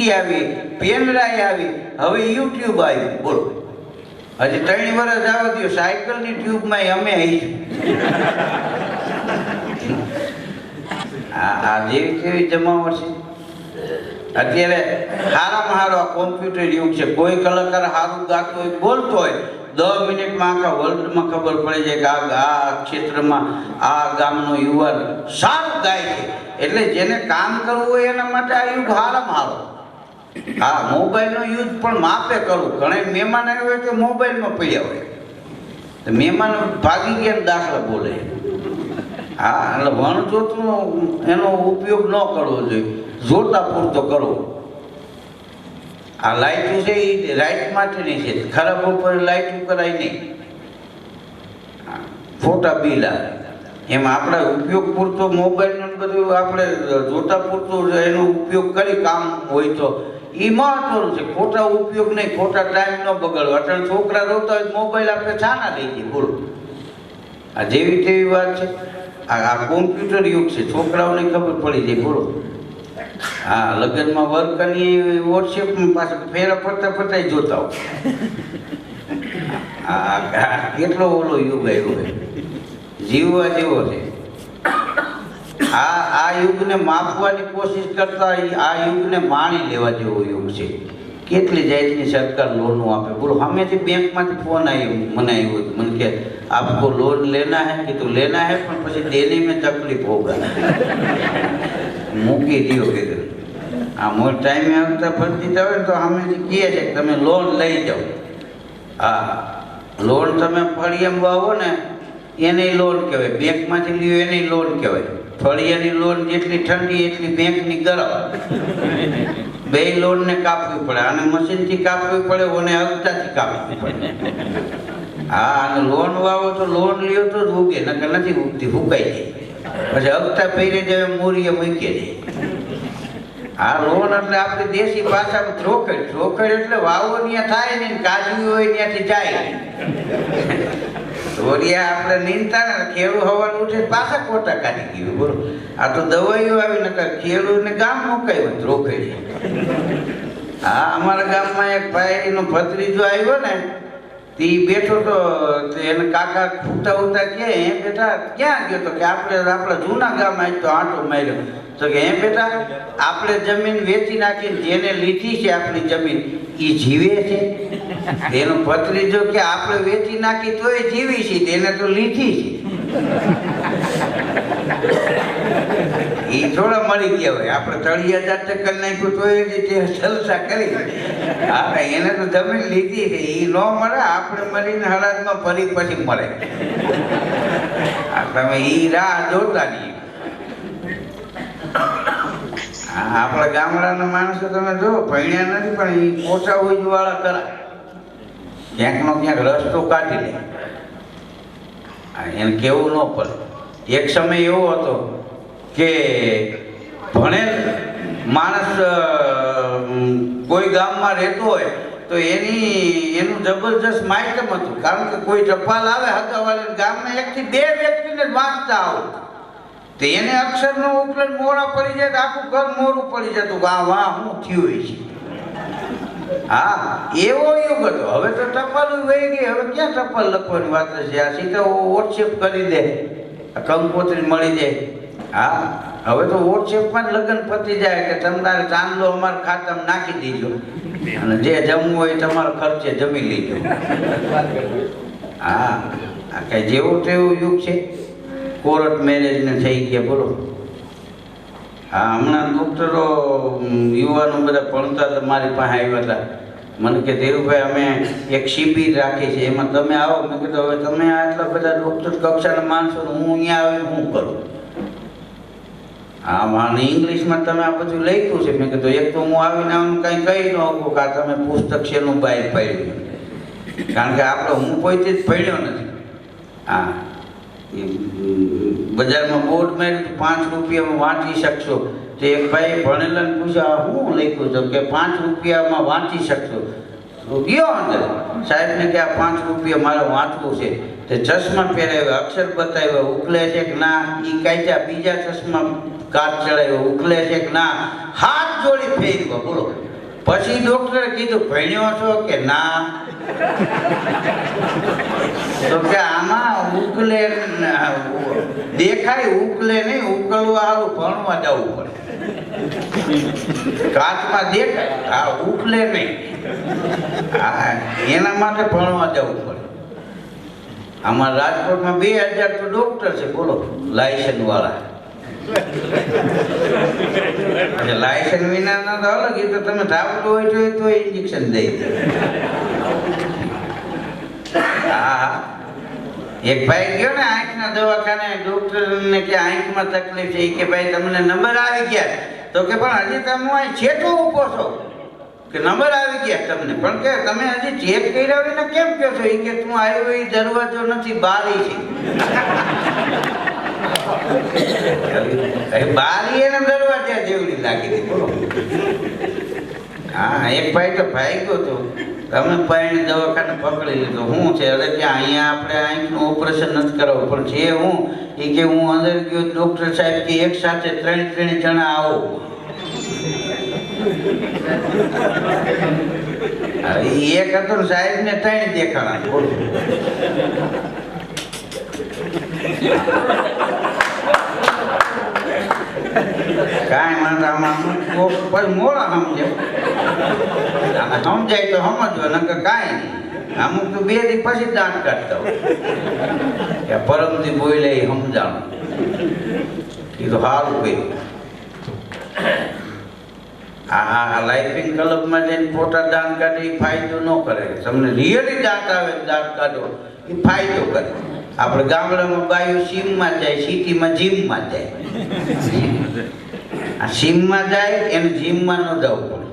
સીડી આવી, પેનડ્રાઈવ આવી, હવે યુટ્યુબ આવ્યું. બોલો, હજી 3 વર્ષ આવવા દો, સાયકલની ટ્યુબમાં અમે આવીશું. આ જેવી કેવી જમાવટ છે. અત્યારે સારામાં સારો આ કોમ્પ્યુટર યુગ છે. કોઈ કલાકાર સારું ગાતો હોય, બોલતો હોય, 10 મિનિટમાં આખા વર્લ્ડમાં ખબર પડે છે કે આ ક્ષેત્રમાં આ ગામનો યુવાન સારું ગાય છે. એટલે જેને કામ કરવું હોય એના માટે આ યુગ સારામાં સારો. હા, મોબાઈલનો યુઝ પણ માપે કરવું. ઘણા મહેમાન આવ્યા હોય તો મોબાઈલમાં પડ્યા હોય, તો મહેમાન ભાગી ગયા દાખલા બોલે. હા, એટલે વણજોતનો એનો ઉપયોગ ન કરવો જોઈએ, જોતા પૂરતો કરવો. આ લાઇટું છે એ લાઇટ માટેની છે, ખરાબ ઉપર લાઇટ કરાય નહીં. ખોટા બિલ આવે. એમાં આપણે ઉપયોગ પૂરતો મોબાઈલનો બધું આપણે જોતા પૂરતો એનો ઉપયોગ કરી કામ હોય તો એ મહત્વનું છે. ખોટા ઉપયોગ નહીં, ખોટા ટાઈમ ન બગાડવો. અત્યારે છોકરા રોતા હોય મોબાઈલ આપણે છાના લઈ જઈએ. બોલો, આ જેવી તેવી વાત છે. આ કોમ્પ્યુટર યુગ છે, છોકરાઓને ખબર પડી જાય. બોલો, હા, લગ્નમાં વર્કની વોટ્સએપમાં પાછા ફેરા ફરતા ફરતા જોતા હોય. કેટલો ઓલો યુગ આવ્યો છે, જીવવા જેવો છે. આ યુગને માપવાની કોશિશ કરતા આ યુગને માણી લેવા જેવો યુગ છે. કેટલી જાતની સરકાર લોનો આપે. બોલો, હમેથી બેંકમાંથી ફોન આવ્યો, મને આવ્યો, મને કે આપકો લોન લેના હે? કીધું લેના હે, પણ પછી દેને મેં તકલીફ હોગા. મૂકી દો કીધું. આ મોટ ટાઈમે આવતા ભરી દીધા હોય ને તો હમેથી કહે છે કે તમે લોન લઈ જાઓ. હા, લોન તમે ફળિયામાં વાવો ને એને લોન કહેવાય, બેંકમાંથી લ્યો એને લોન કહેવાય. ફળિયાની લોન જેટલી ઠંડી એટલી બેંકની ગરમ. બે લોનને કાપવી પડે, અને મશીનથી કાપવી પડે, ઓને હપ્તાથી કાપવી પડે. હા, અને લોન વાવો તો લોન લ્યો તો જ ઉગે, નકર નથી ઉગતી, હુકાઈ જાય. પછી હપ્તા પહેરી જાય, મૂરીએ મૂકી જાય. આ લોન એટલે આપણી દેશી ભાષામાં ધ્રોખડ. ધ્રોખડ એટલે વાવો ત્યાં થાય ને, કાજુ હોય ત્યાંથી જાય. ધોરિયા આપણે નીંદતા ને, ખેડૂ હવાનું ઉઠે પાછા કોટા કાઢી ગયું. બોલો, આ તો દવાઈઓ આવી, નકર ખેડૂતને ગામ મુકાયું ધ્રોખડી. હા, અમારા ગામમાં એક ભાઈનો ભત્રીજો આવ્યો ને, તે બેઠો તો એને કાકા ઉતા ઉતા કે હે બેટા ક્યાં ગયો? તો કે આપણે આપણા જૂના ગામ આવી તો આંટો માર્યો. તો કે હે બેટા, આપણે જમીન વેચી નાખીને જેને લીધી છે આપણી જમીન એ જીવે છે? એનો ભત્રીજો કે આપણે વેચી નાખી તોય જીવી છે, એને તો લીધી છે. એ થોડા મળી ગયા હોય, આપણે 30,000 કરી નાખ્યું તો એ રીતે જલસા કરી. હા, એને તો જમીન લીધી છે, એ ન મળે, આપણે મળીને હળદમાં ફરી પછી મળે. તમે એ રાહ જોતા નહીં. હા, આપણા ગામડાના માણસો તમે જો ભણ્યા નથી પણ એ ઓછા ઉજવાળા કરા, ક્યાંકનો ક્યાંક રસ્તો કાઢી લે. એને કેવું ન પડે. એક સમય એવો હતો કે ભણેલ માણસ કોઈ ગામમાં રહેતો હોય તો એનું જબરજસ્ત માહિતમ હતું. કારણ કે કોઈ ટપાલ આવે હગાવાળા ગામમાં 1 થી 2 વ્યક્તિને જ વાંચતા આવતું, તો એને અક્ષરનો ઉકેલ મોડા પડી જાય તો આખું ઘર મોડું પડી જતું. વાહ વાહ, શું થયું છે. હા, એવો યુગ હતો. હવે તો ટપાલ વહી ગઈ, હવે ક્યાં ટપાલ લખવાની વાત છે. આ સીધા વોટ્સએપ કરી દે, કંકોત્રી મળી જાય. હા, હવે તો વોટ્સએપમાં જ લગ્ન પતી જાય કે તમારે ચાંદલો અમારા ખાતામાં નાખી દીજો અને જે જમવું હોય તમારા ખર્ચે જમી લીધો. હા, આ કઈ જેવું તેવું યુગ છે. કોર્ટ મેરેજ ને થઈ ગયા. બોલો, હા, હમણાં ડોક્ટરો યુવાનો બધા ભણતા હતા, મારી પાસે આવ્યા હતા. મને કે ધીરુભાઈ, અમે એક શિબિર રાખી છે, એમાં તમે આવો. મેં કીધું હવે તમે આટલા બધા ડોક્ટર કક્ષાના માણસો, હું અહીંયા આવીને શું કરું? હા, મને ઇંગ્લિશમાં તમે આ બધું લખ્યું છે. મેં કીધું એક તો હું આવીને આમ કંઈ કહી ન શકું કે આ તમે પુસ્તક શેનું બહાર પાડ્યું, કારણ કે આપણે હું પોતે જ ભણ્યો નથી. હા, બજારમાં બોર્ડ માર્યું 5 રૂપિયામાં વાંચી શકશો. તો એક ભાઈ ભણેલાને પૂછ્યા હું લખ્યું છે? કે 5 રૂપિયામાં વાંચી શકશો. તો ગયો અંદર સાહેબને કે આ 5 રૂપિયા મારે વાંચવું છે. તે ચશ્મા પહેરાવ્યા, અક્ષર બતાવ્યા, ઉકલે છે કે ના, એ કાઢ્યા, બીજા ચશ્મા કાચ ચડાવ્યો, ઉકલે છે કે ના, હાથ જોડી ફેરવ્યો. બોલો, પછી ડોક્ટરે કીધું ભણ્યો છો કે ના? તો કે આમાં ઉકલે દેખાય, ઉકલે નહીં, ઉકલવા સારું ભણવા જવું પડે. કાચમાં દેખાય, હા ઉકલે નહીં, હા એના માટે ભણવા જવું પડે. અમારા રાજકોટમાં 2000 તો ડોક્ટર છે, બોલો, લાયસન્સ વાળા. લાયસન્સ વિના તો અલગ, એ તો તમે ધાવતું હોય તો ઇન્જેક્શન દઈ દે. હા, એક ભાઈ ગયો ને આંખના દવાખાને, ડોક્ટરને કે આંખમાં તકલીફ છે, કે ભાઈ તમને નંબર આવી ગયા? તો કે પણ હજી તમે અહીં છેટો ઊભો છો, કે નંબર આવી ગયા તમને, પણ કે તમે હજી ચેક કર્યા હોય ને કેમ કહો છો? એ કે તું આવ્યો એ દરવાજો નથી, બારી છે. બારી એને દરવાજા જેવડી લાગી હતી, બોલો. હા, એક ભાઈ તો ભાગ્યો હતો, તમે પાણી દવાખાને પકડી લીધો. શું છે? અરે કે અહીંયા આપણે આંખનું ઓપરેશન નથી કરાવવું, પણ છે હું એ કે હું અંદર ગયો, ડૉક્ટર સાહેબ કે એક સાથે 3 જણા આવો. એક હતો ને સાહેબ ને 3 દેખાણા, બોલો. કાંઈ વાંધો આમાં પછી મોડા સમજે, સમજાય તો સમજવા, નકર કાંઈ નહીં. અમુક તો 2 દી પછી દાંત કાઢતા હોય, પરમથી બોલે એ સમજાણું, એ તો સારું કર્યું. આ લાઇફિંગ ક્લબમાં જઈને ખોટા દાંત કાઢે એ ફાયદો ન કરે. તમને રિયલી દાંત આવે દાંત કાઢો એ ફાયદો કરે. આપણે ગામડામાં બાયું સીમમાં જાય, સિટીમાં જીમમાં જાય. આ સીમમાં જાય એને જીમમાં ન જવું પડે.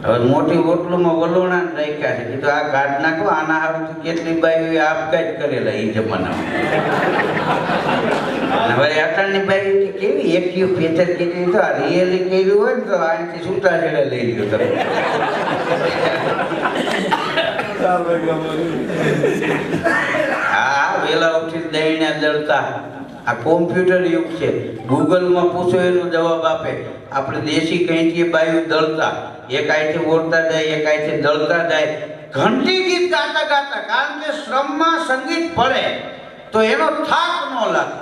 હવે મોટી હોટલોમાં વલોણા રાખ્યા છે, કીધું આ કાઢ નાખો, આના હારું કેટલી બાયું આપઘાત કરેલા એ જમાનામાં. હવે અટાણની બાઈ કેવી એક્ટિવ ફેચર કીધી, તો આ રિયલી કર્યું હોય ને તો અહીંથી છૂટા છેડે લઈ લ્યો તમે. હા, વેલા ઉઠી દઈને દળતા. આ કોમ્પ્યુટર યુગ છે, ગૂગલમાં પૂછો એનો જવાબ આપે. આપણે દેશી કહીએ બાયું દળતા, એક આઈથી ઓળતા જાય, એક આઈથી દળતા જાય, ઘંટી ગીત ગાતા ગાતા. કારણ કે શ્રમમાં સંગીત પડે તો એનો થાક ન લાગે.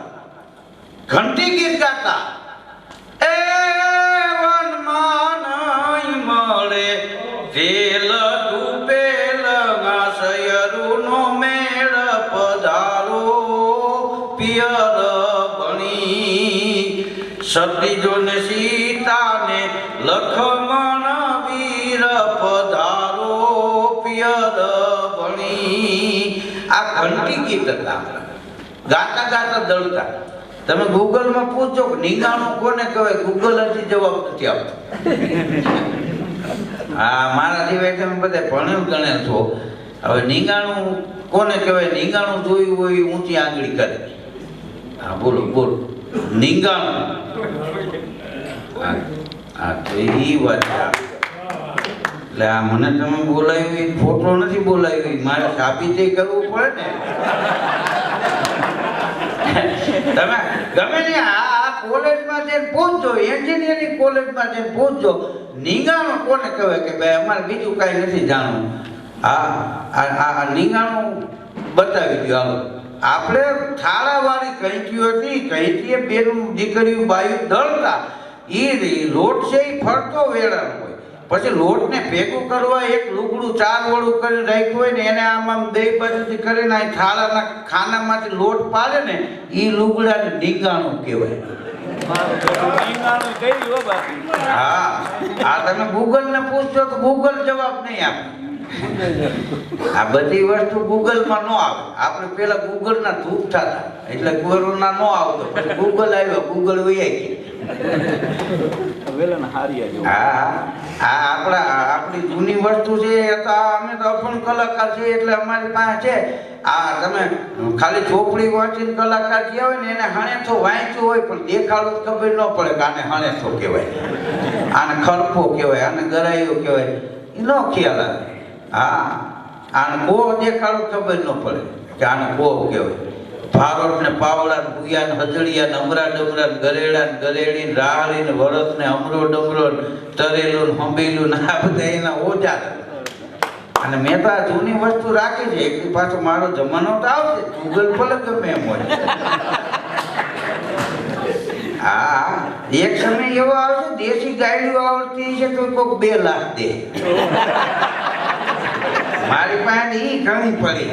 ઘંટી ગીત ગાતા, એ વનમાં નહીં મળે તેલ ડૂબેલ ઘાસયરુનો મેળ પધારો પિયર બની. સતીજો ને સીતાને લખમણ વીર પધારો પિયર બની. આ ઘંટી ગીત હતા, ગાતા ગાતા દળતા. તમે ગૂગલમાં પૂછો કે નીંગાણું કોને કહેવાય, ગૂગલ હજી જવાબ નથી આપતો. હા, મારા સિવાય તમે બધા ભણેલ ગણેલ છો. હવે નીંગાણું કોને કહેવાય? નીંગાણું જોયું હોય ઊંચી આંગળી કરે. હા બોલો બોલો, નીંગાણું. હા તો એ વાત છે. એટલે આ મને તમે બોલાવ્યું એ ખોટો નથી બોલાવ્યું, મારે સાબિતી કરવું પડે ને. તમે ગમે ને આ કોલેજમાં જઈને પૂછજો, એન્જિનિયરિંગ કોલેજમાં જઈને પૂછજો, નીંગાણું કોને કહેવાય? કે ભાઈ અમારે બીજું કાંઈ નથી જાણવું. આ નીંગાણું બતાવી દો. હાલો, આપણે થાળાવાળી કહીતી હતી, કહીતીએ બેનું દીકરીઓ બાયું દળતા. એ લોટ છે એ ફરતો વેળાનો હોય, પછી લોટને ભેગું કરવા એક લુગડું 4 વળું કરીને રાખ્યું હોય ને, એને આમ બે બાજુથી કરીને આ થાળાના ખાનામાંથી લોટ પાડે ને, એ લુગડાને નીંગાણું કહેવાય. હા, આ તમે ગૂગલને પૂછજો તો ગૂગલ જવાબ નહીં આપે. આ બધી વસ્તુ ગૂગલમાં ન આવે. આપણે પેલા ગૂગલના ધૂપ થતા, એટલે કોરોના ન આવતો, પછી ગૂગલ આવ્યો, ગૂગલ વૈયા ગયા. આપણી જૂની વસ્તુ છે, અમે તો અપણ કલાકાર છીએ, એટલે અમારી પાસે છે. આ તમે ખાલી ચોપડી વાંચીને કલાકાર થયા હોય ને, એને હણેથો વાંચ્યું હોય પણ દેખાડો ખબર ન પડે કે આને હણેથો કહેવાય, આને ખરપો કહેવાય, આને ગરાયો કહેવાય, એ ન ખ્યાલ આવે. હા, આને કોહ દેખાડો ખબર ન પડે કે આને કોહ કહેવાય. ભારોટ ને પાવડા ને ભૂયા ને હજળિયા ને અમરા ડમરા ને ગરેડા ને ગરેડી ને રાહળી ને વરસ ને અમરો ડમરો ને તરેલું ને હંબેલું ને આ બધા એના ઓજા. અને મેં તો આ જૂની વસ્તુ રાખી છે. એક પાછો મારો જમાનો તો આવશે, ગૂગલ ભલે ગમે એમ હોય. હા, એક સમય એવો આવશે દેશી ગાડીઓ આવડતી છે તો કોઈક 2 લાખ દે. મારી પાસે ઈ ઘણી પડી.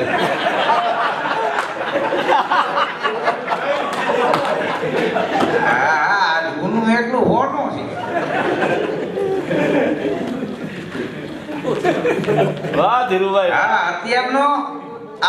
હા, જૂનું એટલું હોનું છે. વાહ ધીરુભાઈ. હા, અત્યારનો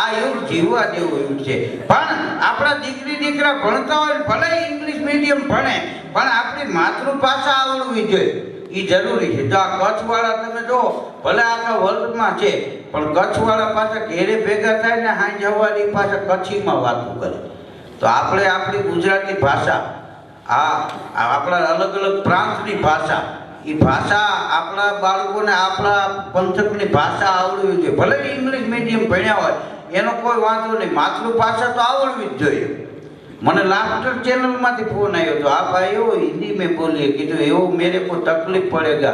આ યુગ જીવવા જેવું યુગ છે. પણ આપણા દીકરી દીકરા ભણતા હોય ભલે ઇંગ્લિશ મીડિયમ ભણે, પણ આપણી માતૃભાષા આવડવી જોઈએ. એ જરૂરી છે. જો આ કચ્છવાળા તમે જો ભલે આખા વર્લ્ડમાં છે, પણ કચ્છવાળા પાછા ઘેરે ભેગા થાય ને હાંજ હવારી પાછા કચ્છીમાં વાતો કરે. તો આપણે આપણી ગુજરાતી ભાષા, આપણા અલગ અલગ પ્રાંતની ભાષા, એ ભાષા આપણા બાળકોને આપણા પંથકની ભાષા આવડવી જોઈએ. ભલે ઇંગ્લિશ મીડિયમ ભણ્યા હોય એનો કોઈ વાંધો નહીં, માતૃભાષા તો આવડવી જ જોઈએ. મને લાફ્ટર ચેનલમાંથી ફોન આવ્યો હતો, આ ભાઈ એવો હિન્દી में बोलिए કીધું એવો मेरे को तकलीफ पड़ेगा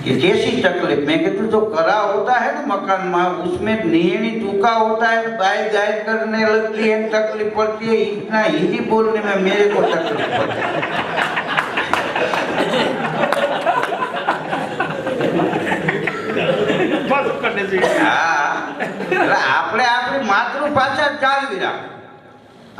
कि कैसी तकलीफ. मैं कहती जो करा होता है ना मकान में उसमें नीणी टूका होता है, गाय गाय करने लगती है तकलीफ पड़ती है, इतना हिंदी बोलने में मेरे को तकलीफ पड़ती है. આપણે આપણી માતૃભાષા જાળવી રાખ.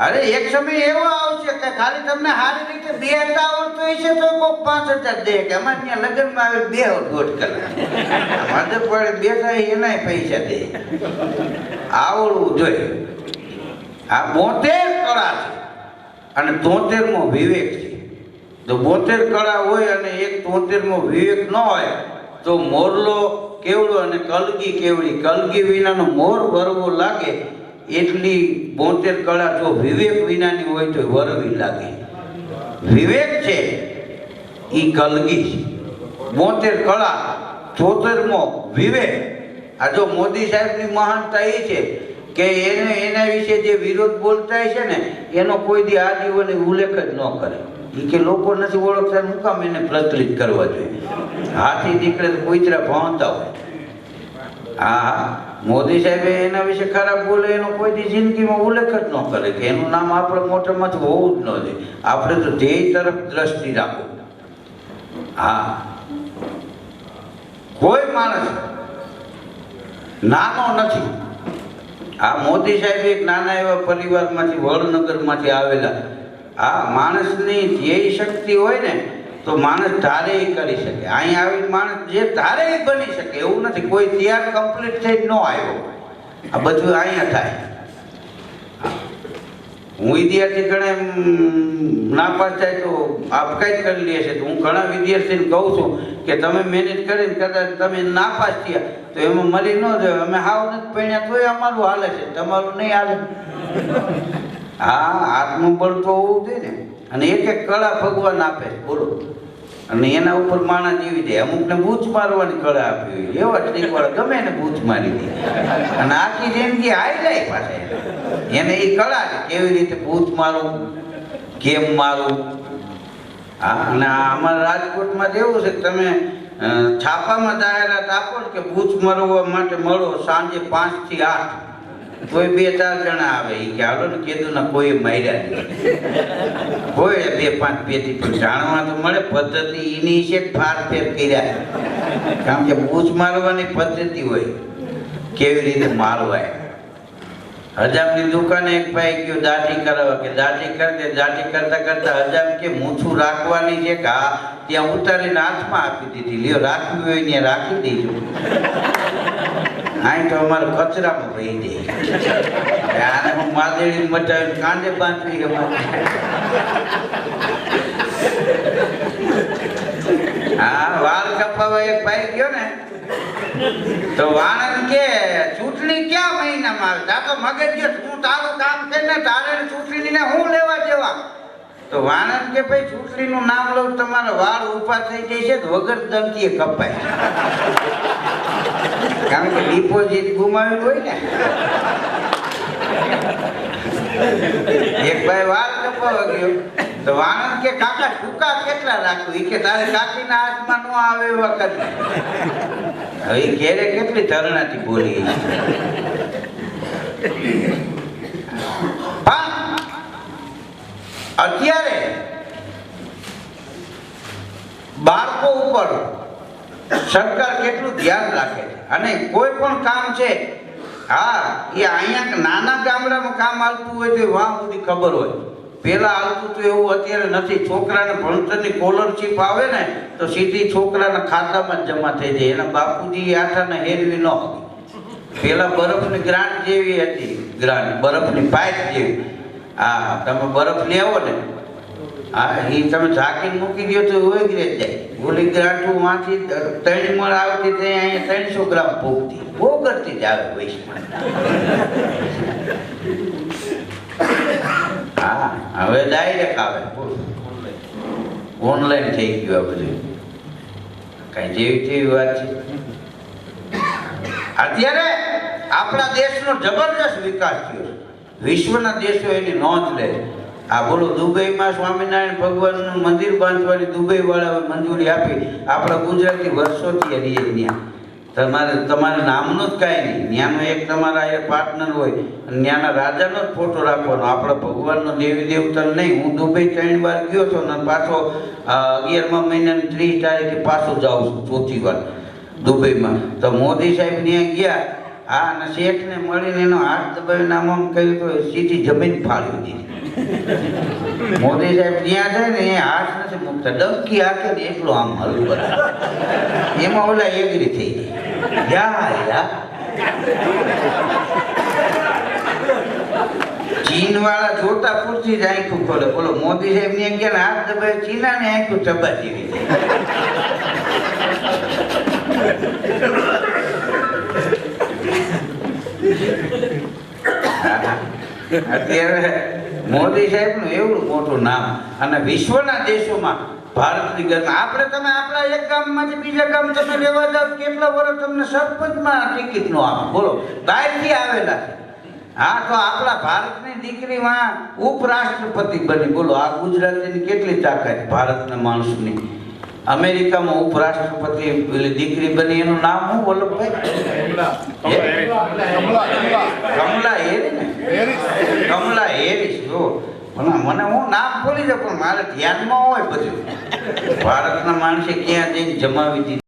અરે એક સમય એવો આવશે કે ખાલી તમને સારી રીતે બેસતા આવડતું હશે તો કોઈ 5,000 દે કે અમારે ત્યાં લગ્નમાં આવે 2.5 કલાક માધર પડે બેઠા એનાય પૈસા દે. આવડવું જોઈએ. આ 72 કળા છે અને 73મો વિવેક છે. જો 72 કળા હોય અને એક 73મો વિવેક ન હોય તો મોરલો કેવડો અને કલગી કેવડી. કલગી વિનાનો મોર વરવો લાગે એટલી 72 કળા જો વિવેક વિનાની હોય તો વરવી લાગે. વિવેક છે એ કલગી છે. 72 કળા 74મો વિવેક. આ જો મોદી સાહેબની મહાનતા એ છે કે એના વિશે જે વિરોધ બોલતા છે ને એનો કોઈ દી આજીવન ઉલ્લેખ જ ન કરે. એ કે લોકો નથી ઓળખતા, હું કામ એને પ્રચલિત કરવા જોઈએ. હાથી દીકરે કુતરા ભણતા હોય. હા, મોદી સાહેબે એના વિશે ખરાબ બોલે એનો કોઈ દી જિંદગીમાં ઉલ્લેખ જ ન કરે કે એનું નામ આપણે મોટામાંથી હોવું જ ન જોઈએ. આપણે તો ધ્યેય તરફ દ્રષ્ટિ રાખો. હા, કોઈ માણસ નાનો નથી. આ મોદી સાહેબ એક નાના એવા પરિવારમાંથી વડનગરમાંથી આવેલા. આ માણસની ધ્યેય શક્તિ હોય ને તો માણસ ધારે કરી શકે. અહીં આવીને માણસ જે ધારે બની શકે એવું નથી. કોઈ તૈયાર કમ્પ્લીટ થઈ ન આવ્યો. આ બધું અહીંયા થાય. હું વિદ્યાર્થી ઘણા નાપાસ થાય તો આપકાઈ કરી લે છે. તો હું ઘણા વિદ્યાર્થીને કહું છું કે તમે મહેનત કરીને કદાચ તમે નાપાસ થયા તો એમાં મરી ન જાય. અમે હાવ નથી ભણ્યા તોય અમારું હાલે છે, તમારું નહીં હાલે. હા, આત્મબળ તો હોવું જોઈએ ને. અને એક એક કળા ભગવાન આપે બોલો, અને એના ઉપર માણસ જીવી જાય. અમુકને બૂચ મારવાની કળા આપી હોય, એવા ટ્રીકવાળા ગમે એને બૂચ મારી દે અને આખી જિંદગી હાઈ જાય પાછા. એને એ કળા છે કેવી રીતે બૂચ મારવું, કેમ મારવું. હા, અને અમારા રાજકોટમાં એવું છે કે તમે છાપામાં જાહેરાત આપો કે બૂચ મારવા માટે મળો સાંજે 5 થી 8. કોઈ 2-4 જણા આવે એ કે હાલો ને કીધું ના કોઈ માર્યા નહીં. કોઈ 2-5 પેટી પણ જાણવા તો મળે પદ્ધતિ એની છે. ફાર ફેર કર્યા કારણ કે બૂચ મારવાની પદ્ધતિ હોય કેવી રીતે મારવાય. હજામની દુકાને એક ભાઈ ગયો દાઢી કરાવવા કે દાઢી કરતે દાઢી કરતા કરતા હજામ કે મૂછું રાખવાની છે કે હા, ત્યાં ઉતારીને હાથમાં આપી દીધી. લ્યો રાખવી હોય ત્યાં રાખી દેજો. અહીં તો અમારે કચરામાં ભરી દે. આને હું માદેડી મચાવીને કાંડે બાંધવી કે હા, વાળ કપાવા એક ભાઈ ગયો ને તો વાણંદ કે ચૂંટણી ક્યાં મહિનામાં આવે? તા તો મગજ ગયો તું તારું કામ કરીને તારે ચૂંટણીને હું લેવા દેવા. તો વાણંદ કે ભાઈ ચૂંટણીનું નામ લઉં તમારા વાળ ઊભા થઈ જાય છે વગર ધમકીએ કપાય. કારણ કે ડિપોઝિટ ગુમાવ્યું હોય ને એક ભાઈ વાળ કપાવા ગયો તો વાણંદ કે કાકા ટૂંકા કેટલા રાખું? ઈ કે તારે કાકીના હાથમાં નો આવે એવા કરી. હવે ઈ ઘેરે કેટલી ધરણાથી બોલી છે. પણ અત્યારે બાળકો ઉપર સરકાર કેટલું ધ્યાન રાખે છે અને કોઈ પણ કામ છે, હા એ અહીંયા નાના ગામડામાં કામ હાલતું હોય તો વાહ સુધી ખબર હોય. પેલા હાલતું તો એવું અત્યારે નથી. છોકરાને ભણતરની સ્કોલરશીપ આવે ને તો સીધી છોકરાના ખાતામાં જ જમા થઈ જાય. એના બાપુજી આઠાને હેરવી ન હોય. પેલા બરફની ગ્રાન્ટ જેવી હતી, ગ્રાન્ટ બરફની પાઇપ જેવી. હા તમે બરફ લેવો ને, હા એ તમે ઝાંકીને મૂકી દો તો ઓગળી જાય. ઓલી ગ્રાન્ટ માંથી 3 મણ આવતી તે અહીંયા 300 ગ્રામ ભૂખતી બહુ કરતી જ આવે વૈશ્વમાં. હા હવે ડાયરેક્ટ આવે, ઓનલાઈન થઈ ગયું આ બધું. કઈ જેવી તેવી વાત છે. અત્યારે આપણા દેશનો જબરદસ્ત વિકાસ થયો. વિશ્વના દેશો એની નોંધ લે. આ બોલો દુબઈમાં સ્વામિનારાયણ ભગવાનનું મંદિર બાંધવાની દુબઈ વાળાએ મંજૂરી આપી. આપણા ગુજરાતી વર્ષોથી રહીએ ત્યાં. તમારે નામનું જ કાંઈ નહીં. ત્યાંનો એક તમારા એ પાર્ટનર હોય અને ત્યાંના રાજાનો જ ફોટો રાખવાનો. આપણા ભગવાનનો દેવી દેવતા નહીં. હું દુબઈ 3 વાર ગયો હતો ને પાછો 11મા મહિનાની 30 તારીખે પાછો જાઉં છું 4થી વાર દુબઈમાં. તો મોદી સાહેબ ત્યાં ગયા, હા અને શેઠને મળીને એનો હાથ દબાવીને આમ કહ્યું તો સીધી જમીન ફાળી દીધી. મોદી સાહેબ ત્યાં જાય ને એ હાથ નથી મૂકતા, ડંકી હાકે ને એટલો આમ હલવું કરે. એમાં ઓલા એગ્રી થઈ જાય. ચીન વાળા જોતા પૂરતી જ આંખું ખોલે. બોલો મોદી સાહેબ ને ગયા હાથ દબાવી ચીના ને આંખું ટબા જેવી અત્યારે મોદી સાહેબ નું એવું મોટું નામ અને વિશ્વના દેશોમાં ભારતની ગર્મ. આપણે તમે આપણા એક ગામમાંથી બીજા ગામ તમે રહેવા જાવ, કેટલા વર્ષ તમને સરપંચમાં ટિકિટ નો આપે. બોલો બહારથી આવેલા છે. હા તો આપણા ભારતની દીકરીમાં ઉપરાષ્ટ્રપતિ બની. બોલો આ ગુજરાતીની કેટલી તાકાત ભારતના માણસની. અમેરિકામાં ઉપરાષ્ટ્રપતિ દીકરી બની, એનું નામ શું વલ્લભભાઈ? કમલા હેરિસ ને, કમલા હેરિસ. જો મને હું નામ ભૂલી જાઉં પણ મારે ધ્યાનમાં હોય બધું. ભારતના માણસે ક્યાં જઈને જમાવી દીધી.